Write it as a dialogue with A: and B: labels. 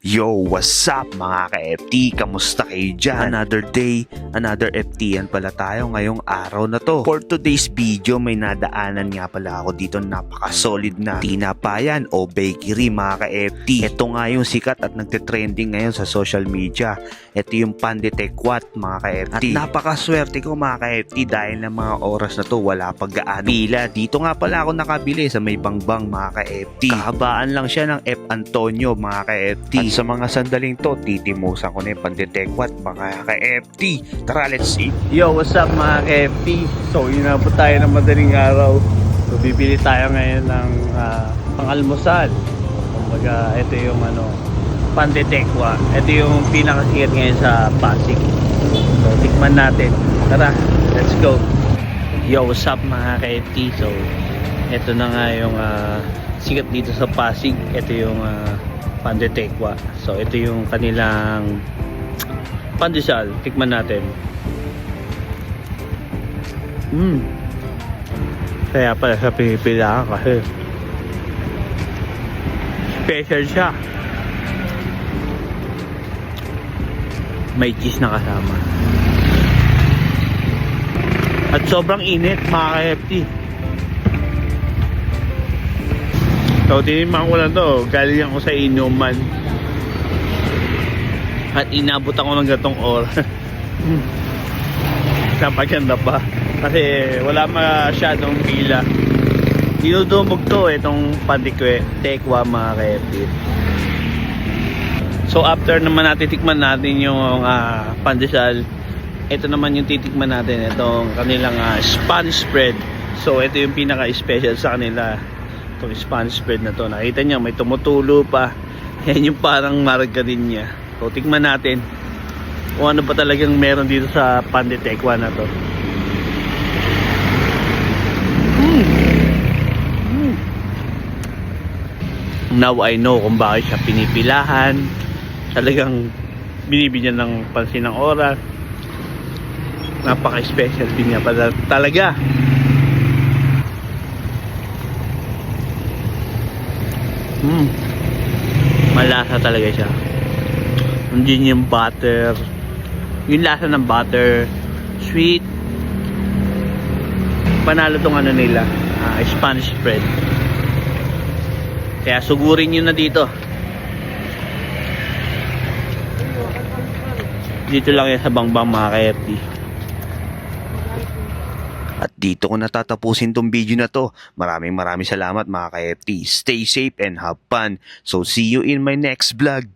A: Yo, what's up mga ka-FT? Kamusta kayo dyan? Another day, another FT yan pala tayo ngayong araw na to. For today's video, may nadaanan nga pala ako dito napaka-solid na tinapayan o bakery mga ka-FT. Ito nga yung sikat at nagte-trending ngayon sa social media. Ito yung Pan de Tequat mga ka-FT. At napakaswerte ko mga ka-FT dahil ng mga oras na to wala pag gaano pila. Dito nga pala ako nakabili sa may bangbang mga ka-FT. Kahabaan lang siya ng F. Antonio mga ka-FT. At sa mga sandaling to, titimusan ko na yung Pan de Tequat mga ka-FT. Tara, let's see.
B: Yo, what's up mga ka-FT? So, inabot tayo ng madaling araw. So, bibili tayo ngayon ng pang-almusal. Kumbaga, ito yung Pan de Tequat. Ito yung pinakasikat ngayon sa Pasig. So, tikman natin. Tara, let's go. Yo, what's up mga ka-FT? So, ito na nga yung sikat dito sa Pasig. Ito yung Pan de Tequat. So, ito yung kanilang pandesal. Tikman natin. Kaya pala sa pinipila kasi special siya. May cheese na kasama. At sobrang init mga ka-FT. So, tiniman ko lang to. Galing ako sa inuman. At inabot ako ng gatong oras. Napaganda pa. Kasi wala masyadong pila. Dinudumog to itong Pan de Tequat mga ka-FT. So, after naman natin tikman natin yung pandesal, ito naman yung titikman natin. Itong kanilang Spanish spread. So, ito yung pinaka-special sa kanila. Itong Spanish spread na to. Nakita nyo, may tumutulo pa. Yan yung parang margarine niya. So, tikman natin kung ano pa talagang meron dito sa Pan de Tequat na to. Now I know kung bakit siya pinipilahan. Talagang binibigyan ng pansin ng oras. Napaka-special din niya pala talaga. Malasa talaga siya. Hindi yung butter. Yung lasa ng butter. Sweet. Panalo tong nila. Spanish spread. Kaya sugurin nyo na dito. Dito lang yan sa bangbang mga ka-FT.
A: At dito ko natatapusin tong video na to. Maraming salamat mga ka-FT. Stay safe and have fun. So see you in my next vlog.